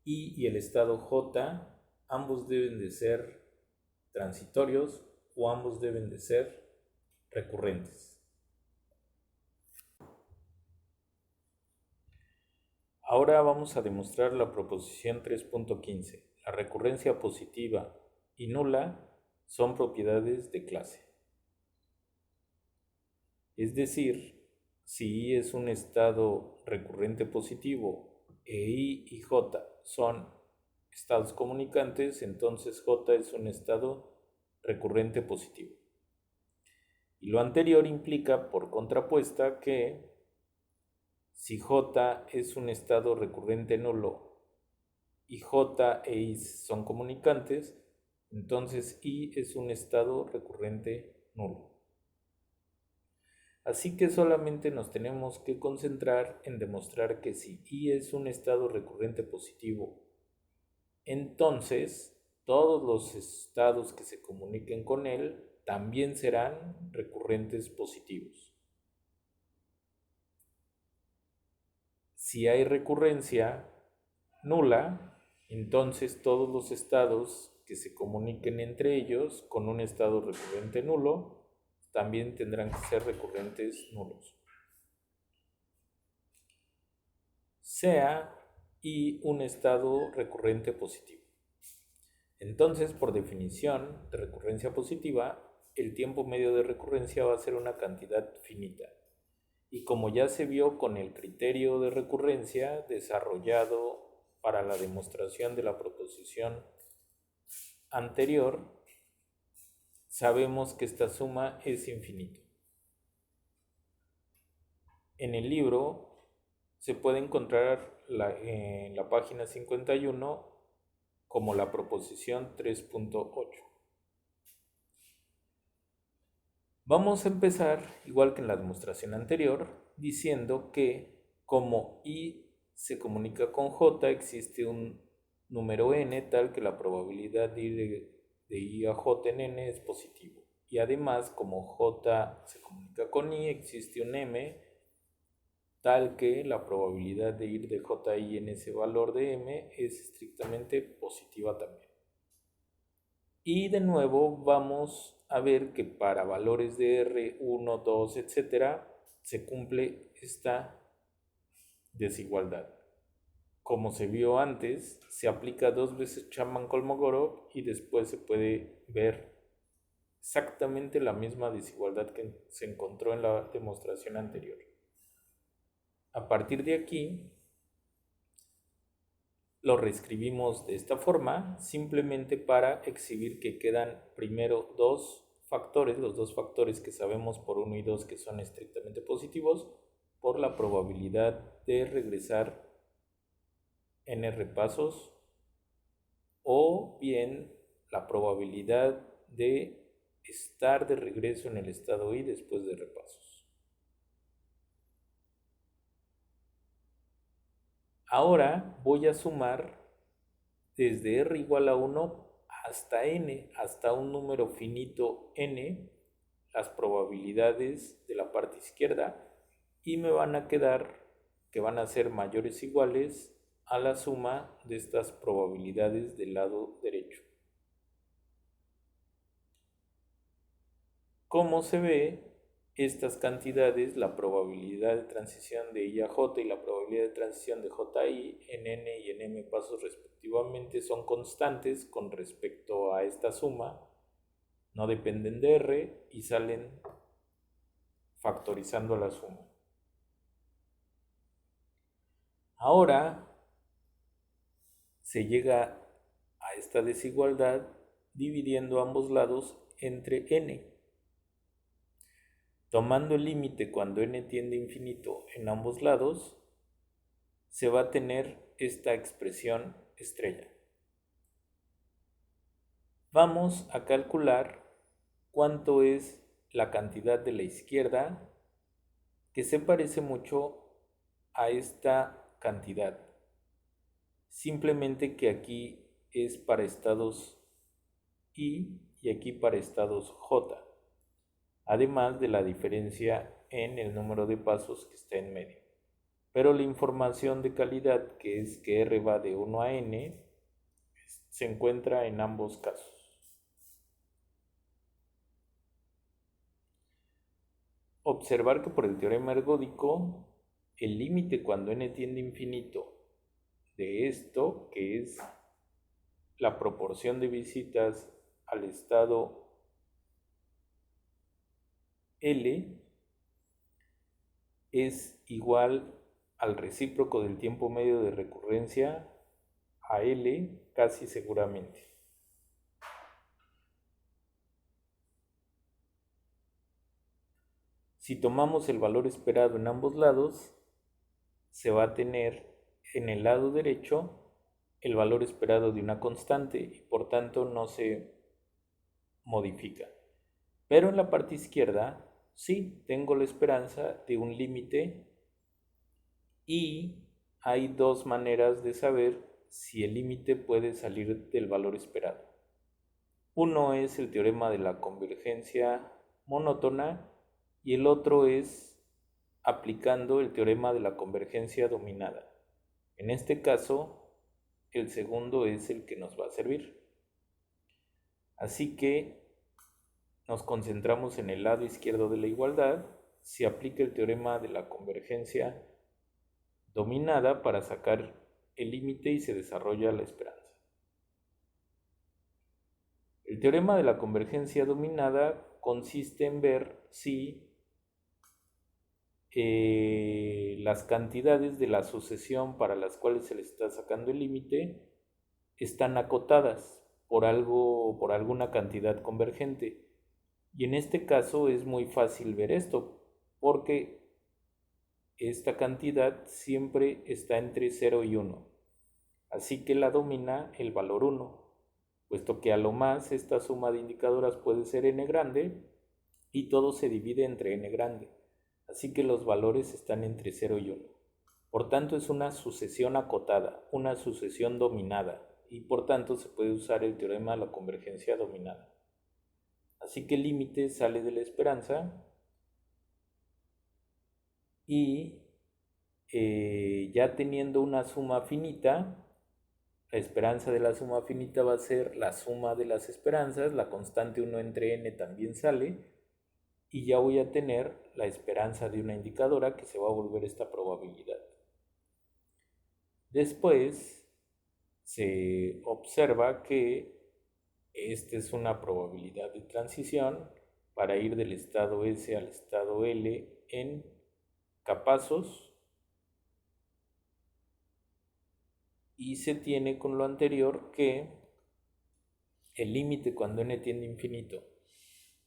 I y el estado J ambos deben de ser transitorios o ambos deben de ser recurrentes. Ahora vamos a demostrar la proposición 3.15. La recurrencia positiva y nula son propiedades de clase. Es decir, si I es un estado recurrente positivo e I y J son estados comunicantes, entonces J es un estado recurrente positivo. Y lo anterior implica, por contrapuesta, que si J es un estado recurrente nulo y J e I son comunicantes, entonces I es un estado recurrente nulo. Así que solamente nos tenemos que concentrar en demostrar que si I es un estado recurrente positivo, entonces todos los estados que se comuniquen con él también serán recurrentes positivos. Si hay recurrencia nula, entonces todos los estados que se comuniquen entre ellos con un estado recurrente nulo también tendrán que ser recurrentes nulos. Sea I un estado recurrente positivo. Entonces, por definición de recurrencia positiva, el tiempo medio de recurrencia va a ser una cantidad finita. Y como ya se vio con el criterio de recurrencia desarrollado para la demostración de la proposición anterior, sabemos que esta suma es infinita. En el libro se puede encontrar en la página 51 como la proposición 3.8. Vamos a empezar, igual que en la demostración anterior, diciendo que como I se comunica con J, existe un número n tal que la probabilidad de ir de I a J en n es positivo. Y además, como J se comunica con I, existe un m tal que la probabilidad de ir de J a I en ese valor de m es estrictamente positiva también. Y de nuevo vamos a ver que para valores de R, 1, 2, etc., se cumple esta desigualdad. Como se vio antes, se aplica 2 veces Chapman-Kolmogorov y después se puede ver exactamente la misma desigualdad que se encontró en la demostración anterior. A partir de aquí, lo reescribimos de esta forma, simplemente para exhibir que quedan primero dos factores, los dos factores que sabemos por 1 y 2 que son estrictamente positivos, por la probabilidad de regresar n repasos o bien la probabilidad de estar de regreso en el estado I después de repasos. Ahora voy a sumar desde R igual a 1 hasta n, hasta un número finito n, las probabilidades de la parte izquierda, y me van a quedar que van a ser mayores o iguales a la suma de estas probabilidades del lado derecho. Como se ve, estas cantidades, la probabilidad de transición de I a J y la probabilidad de transición de J a I en n y en m pasos respectivamente son constantes con respecto a esta suma, no dependen de R y salen factorizando la suma. Ahora se llega a esta desigualdad dividiendo ambos lados entre n. Tomando el límite cuando n tiende a infinito en ambos lados, se va a tener esta expresión estrella. Vamos a calcular cuánto es la cantidad de la izquierda, que se parece mucho a esta cantidad. Simplemente que aquí es para estados I y aquí para estados J, además de la diferencia en el número de pasos que está en medio. Pero la información de calidad, que es que R va de 1 a n, se encuentra en ambos casos. observar que por el teorema ergódico, el límite cuando n tiende a infinito de esto, que es la proporción de visitas al estado L, es igual al recíproco del tiempo medio de recurrencia a L casi seguramente. Si tomamos el valor esperado en ambos lados, se va a tener en el lado derecho el valor esperado de una constante y por tanto no se modifica. Pero en la parte izquierda sí tengo la esperanza de un límite y hay dos maneras de saber si el límite puede salir del valor esperado. Uno es el teorema de la convergencia monótona y el otro es aplicando el teorema de la convergencia dominada. En este caso, el segundo es el que nos va a servir. Así que nos concentramos en el lado izquierdo de la igualdad. Se aplica el teorema de la convergencia dominada para sacar el límite y se desarrolla la esperanza. El teorema de la convergencia dominada consiste en ver si las cantidades de la sucesión para las cuales se le está sacando el límite están acotadas por alguna cantidad convergente. Y en este caso es muy fácil ver esto, porque esta cantidad siempre está entre 0 y 1. Así que la domina el valor 1, puesto que a lo más esta suma de indicadoras puede ser n grande y todo se divide entre n grande. Así que los valores están entre 0 y 1. Por tanto es una sucesión acotada, una sucesión dominada, y por tanto se puede usar el teorema de la convergencia dominada. Así que el límite sale de la esperanza y ya teniendo una suma finita, la esperanza de la suma finita va a ser la suma de las esperanzas, la constante 1 entre n también sale, y ya voy a tener la esperanza de una indicadora que se va a volver esta probabilidad. Después se observa que esta es una probabilidad de transición para ir del estado S al estado L en k-pasos, y se tiene con lo anterior que el límite cuando n tiende a infinito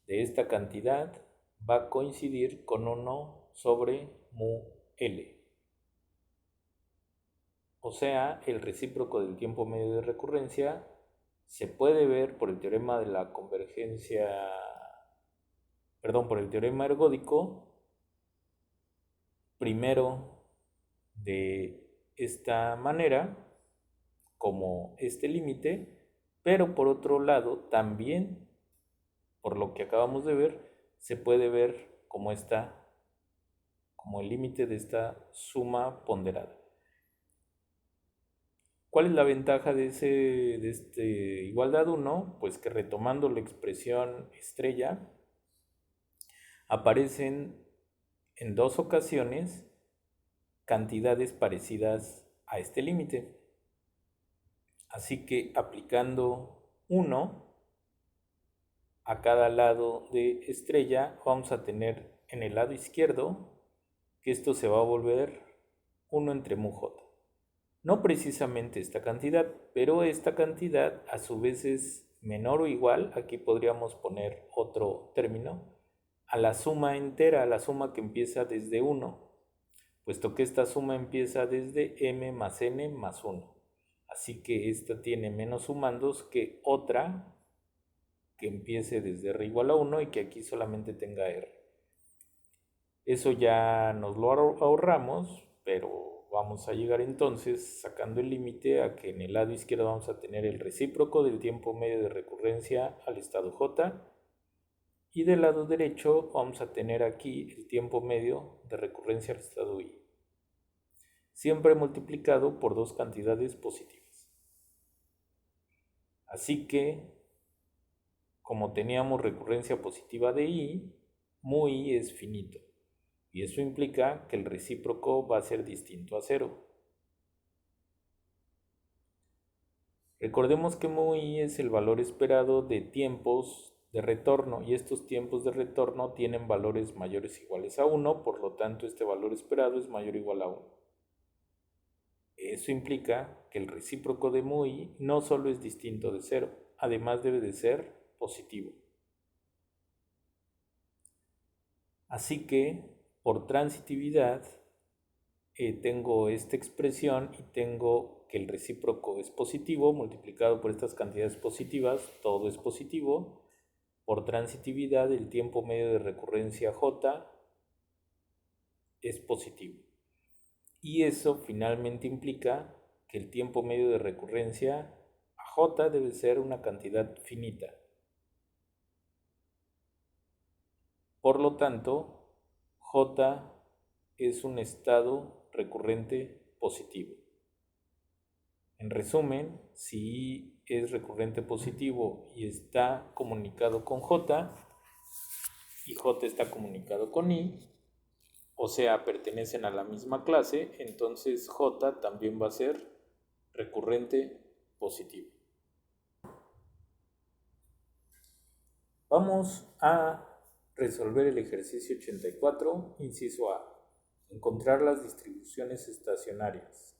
de esta cantidad va a coincidir con 1 sobre mu L. O sea, el recíproco del tiempo medio de recurrencia se puede ver por el teorema de la convergencia, por el teorema ergódico, primero de esta manera, como este límite, pero por otro lado también, por lo que acabamos de ver, se puede ver como el límite de esta suma ponderada. ¿Cuál es la ventaja de este igualdad 1? Pues que retomando la expresión estrella, aparecen en dos ocasiones cantidades parecidas a este límite. Así que aplicando 1 a cada lado de estrella, vamos a tener en el lado izquierdo que esto se va a volver 1 entre mu j. No precisamente esta cantidad, pero esta cantidad a su vez es menor o igual, aquí podríamos poner otro término, a la suma entera, a la suma que empieza desde 1, puesto que esta suma empieza desde m más n más 1. Así que esta tiene menos sumandos que otra que empiece desde r igual a 1 y que aquí solamente tenga r. Eso ya nos lo ahorramos, pero vamos a llegar entonces sacando el límite a que en el lado izquierdo vamos a tener el recíproco del tiempo medio de recurrencia al estado j, y del lado derecho vamos a tener aquí el tiempo medio de recurrencia al estado i, siempre multiplicado por dos cantidades positivas. Así que, como teníamos recurrencia positiva de i, mu i es finito. Y eso implica que el recíproco va a ser distinto a 0. Recordemos que μi es el valor esperado de tiempos de retorno y estos tiempos de retorno tienen valores mayores o iguales a 1, por lo tanto este valor esperado es mayor o igual a 1. Eso implica que el recíproco de μi no solo es distinto de 0, además debe de ser positivo. Así que, por transitividad, tengo esta expresión y tengo que el recíproco es positivo multiplicado por estas cantidades positivas, todo es positivo. Por transitividad, el tiempo medio de recurrencia J es positivo. Y eso finalmente implica que el tiempo medio de recurrencia a J debe ser una cantidad finita. Por lo tanto, J es un estado recurrente positivo. En resumen, si I es recurrente positivo y está comunicado con J, y J está comunicado con I, o sea, pertenecen a la misma clase, entonces J también va a ser recurrente positivo. Vamos a resolver el ejercicio 84, inciso A. Encontrar las distribuciones estacionarias.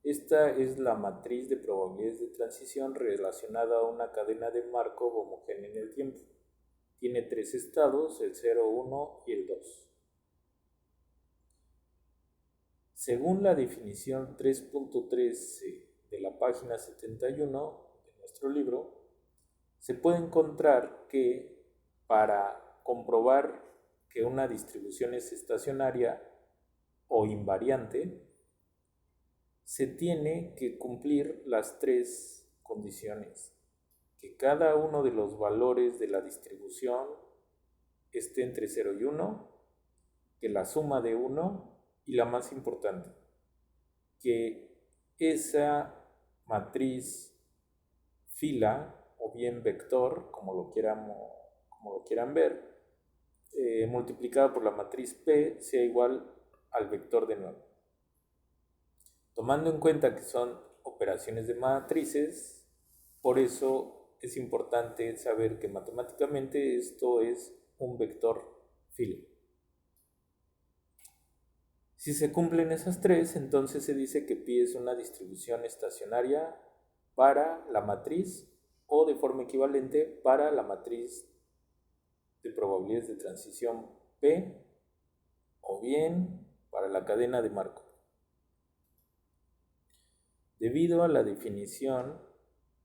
Esta es la matriz de probabilidades de transición relacionada a una cadena de Markov homogénea en el tiempo. Tiene tres estados, el 0, 1 y el 2. Según la definición 3.13 de la página 71 de nuestro libro, se puede encontrar que para comprobar que una distribución es estacionaria o invariante, se tiene que cumplir las tres condiciones: que cada uno de los valores de la distribución esté entre 0 y 1, que la suma de 1 y la más importante, que esa matriz fila o bien vector, como lo quieran ver, multiplicada por la matriz P sea igual al vector de 9. Tomando en cuenta que son operaciones de matrices, por eso es importante saber que matemáticamente esto es un vector fila. Si se cumplen esas tres, entonces se dice que pi es una distribución estacionaria para la matriz o de forma equivalente para la matriz de probabilidades de transición P o bien para la cadena de Markov. Debido a la definición,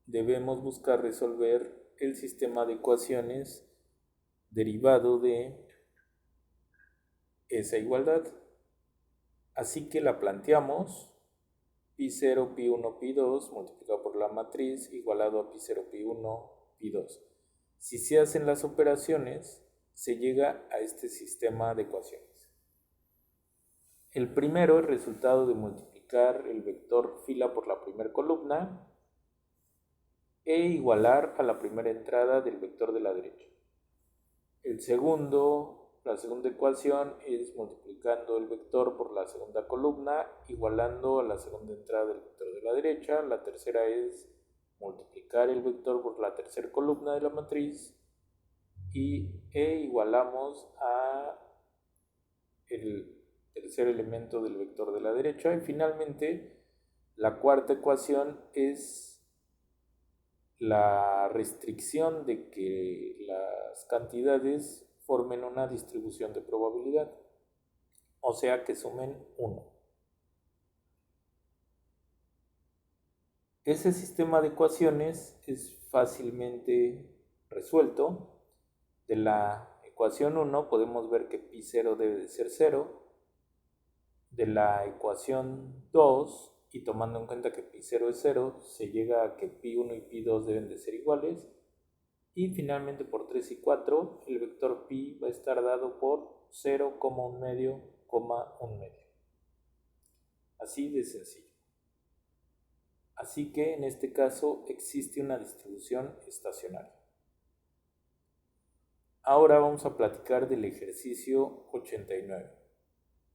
debemos buscar resolver el sistema de ecuaciones derivado de esa igualdad. Así que la planteamos: pi0, pi1, pi2 multiplicado por la matriz igualado a pi0, pi1, pi2. Si se hacen las operaciones, se llega a este sistema de ecuaciones. El primero es resultado de multiplicar el vector fila por la primera columna e igualar a la primera entrada del vector de la derecha. La segunda ecuación es multiplicando el vector por la segunda columna, igualando a la segunda entrada del vector de la derecha. La tercera es multiplicar el vector por la tercera columna de la matriz e igualamos a el tercer elemento del vector de la derecha. Y finalmente, la cuarta ecuación es la restricción de que las cantidades formen una distribución de probabilidad, o sea que sumen 1. Ese sistema de ecuaciones es fácilmente resuelto. De la ecuación 1 podemos ver que pi0 debe de ser 0. De la ecuación 2, y tomando en cuenta que pi0 es 0, se llega a que pi1 y pi2 deben de ser iguales. Y finalmente por 3 y 4, el vector pi va a estar dado por 0, 1 medio, 1 medio. Así de sencillo. Así que en este caso existe una distribución estacionaria. Ahora vamos a platicar del ejercicio 89.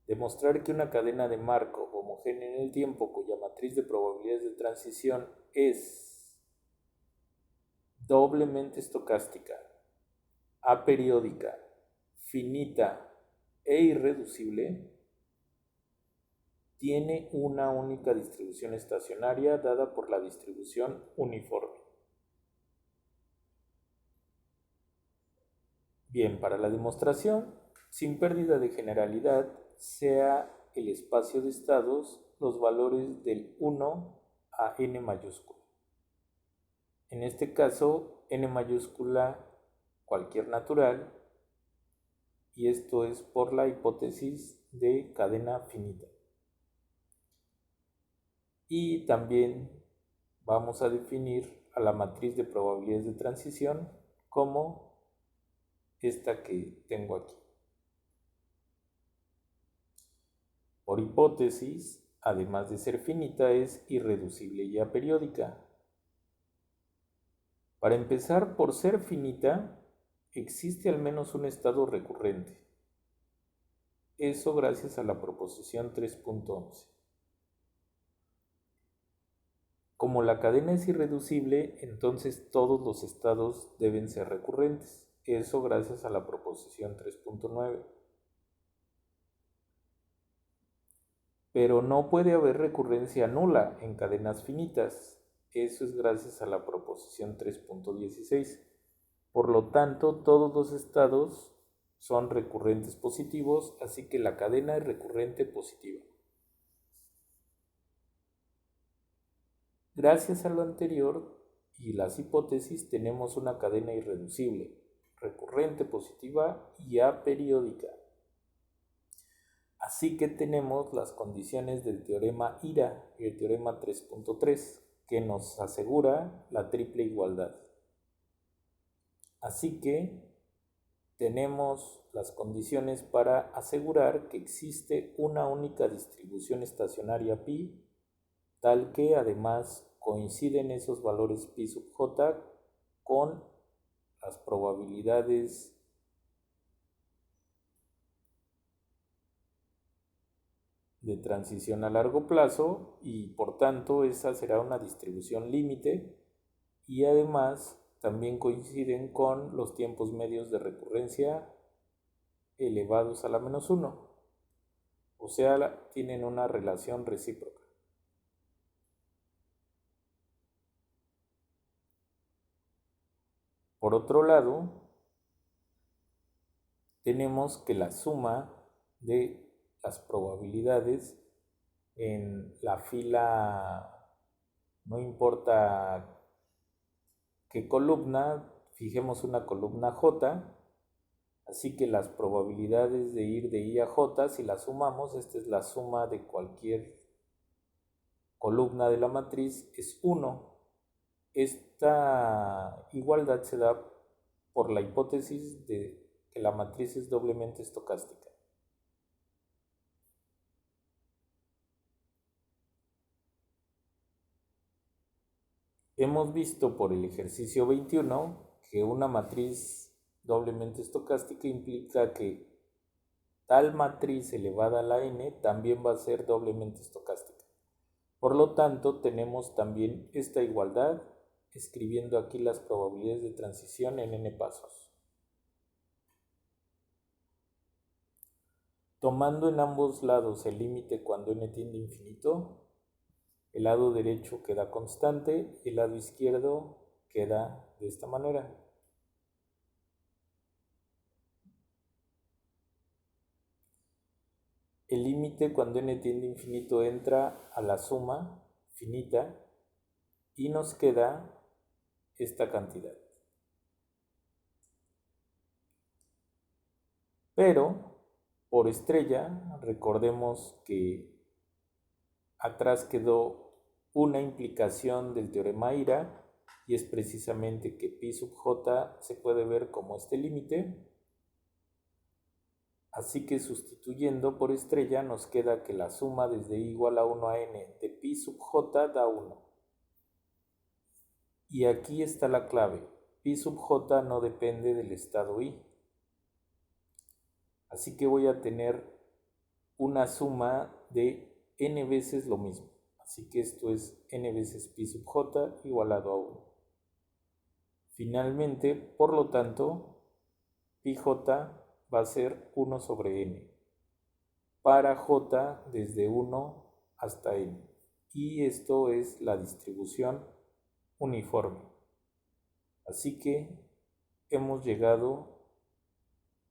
Demostrar que una cadena de marco homogénea en el tiempo cuya matriz de probabilidades de transición es doblemente estocástica, aperiódica, finita e irreducible, tiene una única distribución estacionaria dada por la distribución uniforme. Bien, para la demostración, sin pérdida de generalidad, sea el espacio de estados los valores del 1 a n mayúscula. En este caso, n mayúscula cualquier natural, y esto es por la hipótesis de cadena finita. Y también vamos a definir a la matriz de probabilidades de transición como esta que tengo aquí. Por hipótesis, además de ser finita, es irreducible y aperiódica. Para empezar, por ser finita, existe al menos un estado recurrente. Eso gracias a la proposición 3.11. Como la cadena es irreducible, entonces todos los estados deben ser recurrentes. Eso gracias a la proposición 3.9. Pero no puede haber recurrencia nula en cadenas finitas. Eso es gracias a la proposición 3.16. Por lo tanto, todos los estados son recurrentes positivos, así que la cadena es recurrente positiva. Gracias a lo anterior y las hipótesis, tenemos una cadena irreducible, recurrente positiva y aperiódica. Así que tenemos las condiciones del teorema IRA y el teorema 3.3, que nos asegura la triple igualdad. Así que tenemos las condiciones para asegurar que existe una única distribución estacionaria pi, tal que además coinciden esos valores pi sub j con las probabilidades de transición a largo plazo, y por tanto esa será una distribución límite, y además también coinciden con los tiempos medios de recurrencia elevados a la menos 1, o sea, tienen una relación recíproca. Por otro lado, tenemos que la suma de las probabilidades en la fila, no importa qué columna, fijemos una columna J, así que las probabilidades de ir de I a J, si las sumamos, esta es la suma de cualquier columna de la matriz, es 1. Esta igualdad se da por la hipótesis de que la matriz es doblemente estocástica. Hemos visto por el ejercicio 21 que una matriz doblemente estocástica implica que tal matriz elevada a la n también va a ser doblemente estocástica. Por lo tanto, tenemos también esta igualdad escribiendo aquí las probabilidades de transición en n pasos. Tomando en ambos lados el límite cuando n tiende a infinito, el lado derecho queda constante y el lado izquierdo queda de esta manera. El límite cuando n tiende a infinito entra a la suma finita y nos queda esta cantidad. Pero por estrella, recordemos que atrás quedó una implicación del teorema IRA, y es precisamente que pi sub j se puede ver como este límite. Así que sustituyendo por estrella nos queda que la suma desde i igual a 1 a n de pi sub j da 1. Y aquí está la clave. Pi sub j no depende del estado i, Así que voy a tener una suma de n veces lo mismo. Así que esto es n veces pi sub j igualado a 1. Finalmente, por lo tanto, pi j va a ser 1 sobre n para j desde 1 hasta n. Y esto es la distribución uniforme. Así que hemos llegado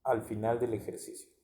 al final del ejercicio.